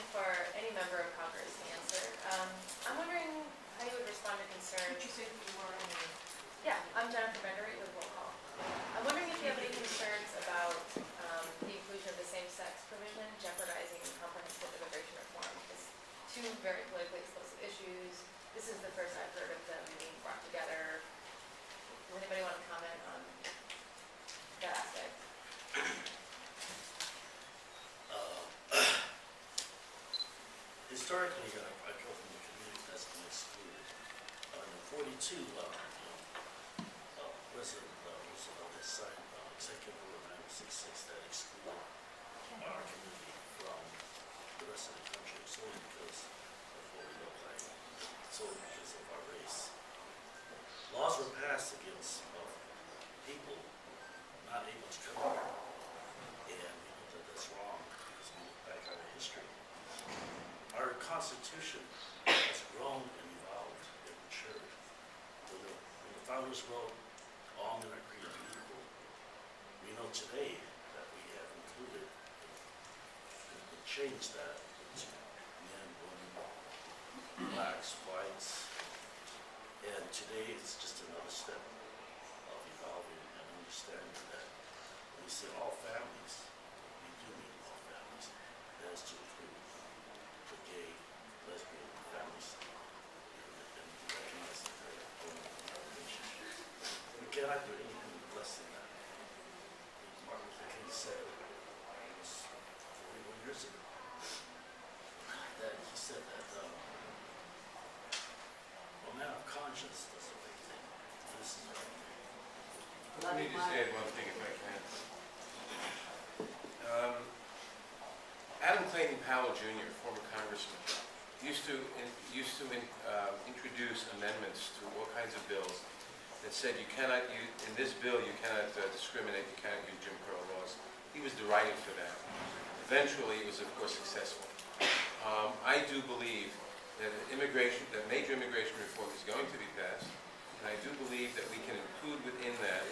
for any member of Congress to answer. I'm wondering how you would respond to concerns. Could you say who you are and your name? Yeah, I'm Jennifer Bendery with Roll Call. I'm wondering if you have any concerns about the inclusion of the same-sex provision jeopardizing comprehensive immigration reform. It's two very politically explosive issues. This is the first I've heard of them being brought together. Does anybody want to comment on that aspect? Historically, I come from the community that's been excluded. In 42, President Roosevelt has signed Executive Order 966 that excluded our community from the rest of the country solely because of what we look like, solely because of our race. Laws were passed against people not able to come here, and we know that that's wrong because we look back on our history. Our Constitution has grown and evolved and matured. When the founders wrote, all men are created equal, we know today that we have included and changed that to men, women, blacks, whites, and today it's just another step of evolving and understanding that when we say all families, we do mean all families. That is to include the gay, lesbian families, and recognize that they're own relationships. We cannot do anything less than that. Martin Luther King said, it was 41 years ago, that he said that a man of conscience does the right thing. This is the right thing. Let me just add one thing if I can. Adam Clayton Powell Jr., former congressman, used to introduce amendments to all kinds of bills that said you cannot use, in this bill you cannot discriminate, you cannot use Jim Crow laws. He was derided for that. Eventually, it was of course successful. I do believe that major immigration reform is going to be passed, and I do believe that we can include within that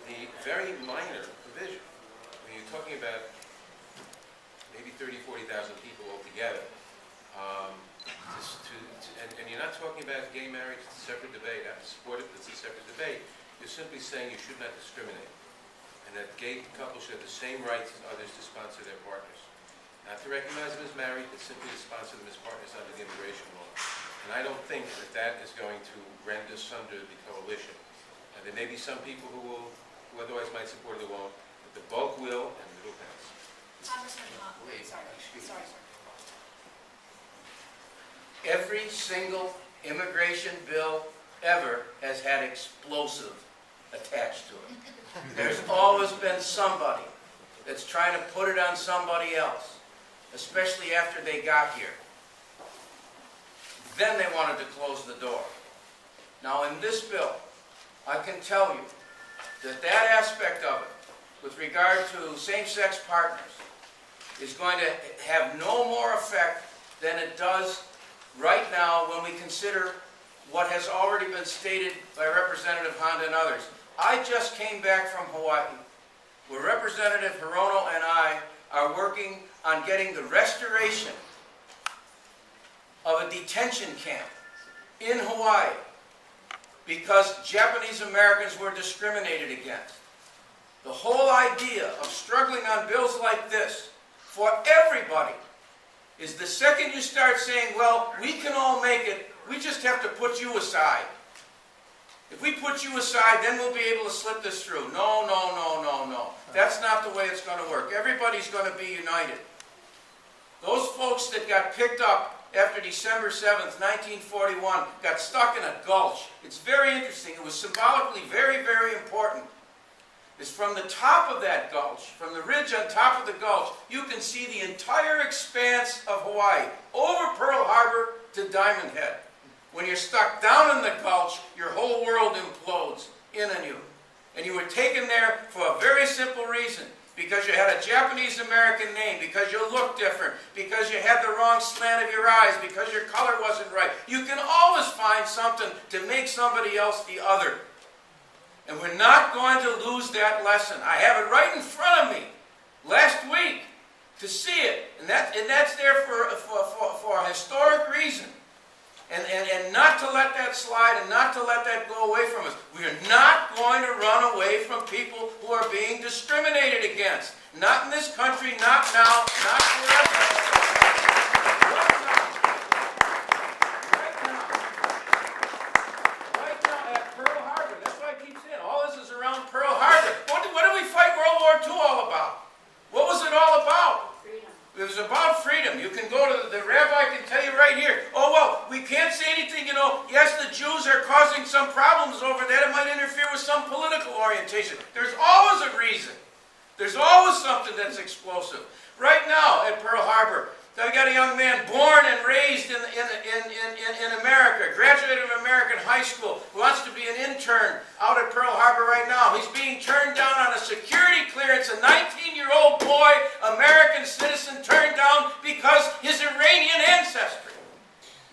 the very minor provision. When you're talking about maybe 30,000, 40,000 people altogether, and you're not talking about gay marriage, it's a separate debate. I support it, but it's a separate debate. You're simply saying you should not discriminate, and that gay couples should have the same rights as others to sponsor their partners. Not to recognize them as married, but simply to sponsor them as partners under the immigration law. And I don't think that that is going to rend asunder the coalition. And there may be some people who otherwise might support it, who won't, but the bulk will, and it will pass. Congressman, sorry. Every single immigration bill ever has had explosive attached to it. There's always been somebody that's trying to put it on somebody else, especially after they got here. Then they wanted to close the door. Now in this bill, I can tell you that that aspect of it, with regard to same-sex partners, is going to have no more effect than it does right now when we consider what has already been stated by Representative Honda and others. I just came back from Hawaii, where Representative Hirono and I are working on getting the restoration of a detention camp in Hawaii because Japanese Americans were discriminated against. The whole idea of struggling on bills like this for everybody is the second you start saying, well, we can all make it, we just have to put you aside. If we put you aside, then we'll be able to slip this through. No. That's not the way it's going to work. Everybody's going to be united. Those folks that got picked up after December 7th, 1941, got stuck in a gulch. It's very interesting. It was symbolically very, very important. Is from the top of that gulch, from the ridge on top of the gulch, you can see the entire expanse of Hawaii, over Pearl Harbor to Diamond Head. When you're stuck down in the gulch, your whole world implodes in on you. And you were taken there for a very simple reason. Because you had a Japanese American name, because you looked different, because you had the wrong slant of your eyes, because your color wasn't right. You can always find something to make somebody else the other. And we're not going to lose that lesson. I have it right in front of me. Last week, to see it. And that's there for a historic reason. And not to let that slide and not to let that go away from us. We are not going to run away from people who are being discriminated against. Not in this country, not now, not forever. Right now at Pearl Harbor, that's why I keep saying, all this is around Pearl Harbor. What did we fight World War II all about? What was it all about? Freedom. It was about freedom. You can go to the rabbi can tell you right here, oh, well, we can't say anything, you know, yes, the Jews are causing some problems over that. It might interfere with some political orientation. There's always a reason. There's always something that's explosive. Right now at Pearl Harbor, I got a young man born and raised in America, graduated from American high school, who wants to be an intern out at Pearl Harbor right now. He's being turned down on a security clearance, a 19-year-old boy, American citizen, turned down because his Iranian ancestry.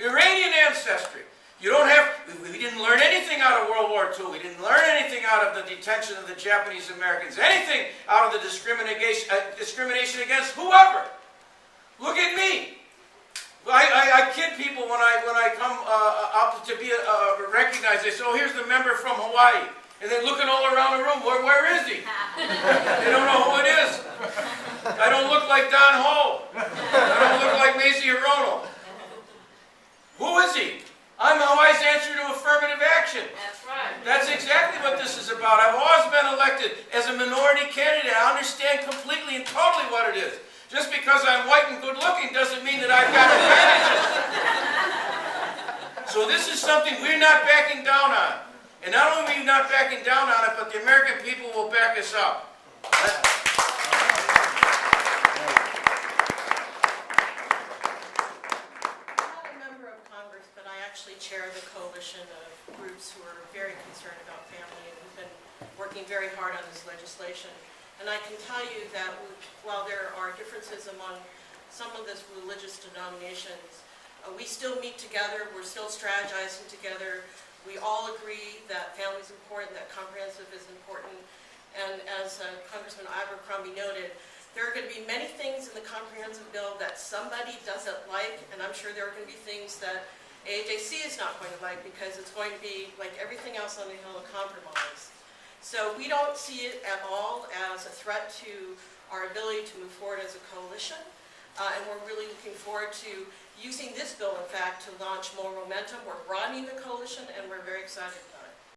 Iranian ancestry. You don't have, we didn't learn anything out of World War II. We didn't learn anything out of the detention of the Japanese Americans, anything out of the discrimination against whoever. Look at me. I kid people when I come up to be recognized. They say, oh, here's the member from Hawaii. And they're looking all around the room. Where is he? They don't know who it is. I don't look like Don Ho. I don't look like Macy Hirono. Who is he? I'm Hawaii's answer to affirmative action. That's right. That's exactly what this is about. I've always been elected as a minority candidate. I understand completely and totally what it is. Just because I'm white and good-looking doesn't mean that I've got advantages. So this is something we're not backing down on. And not only are we not backing down on it, but the American people will back us up. I'm not a member of Congress, but I actually chair the coalition of groups who are very concerned about family and who've been working very hard on this legislation. And I can tell you that while there are differences among some of the religious denominations, we still meet together, we're still strategizing together. We all agree that family is important, that comprehensive is important. And as Congressman Abercrombie noted, there are going to be many things in the comprehensive bill that somebody doesn't like, and I'm sure there are going to be things that AJC is not going to like because it's going to be, like everything else on the Hill, a compromise. So we don't see it at all as a threat to our ability to move forward as a coalition. And we're really looking forward to using this bill, in fact, to launch more momentum. We're broadening the coalition, and we're very excited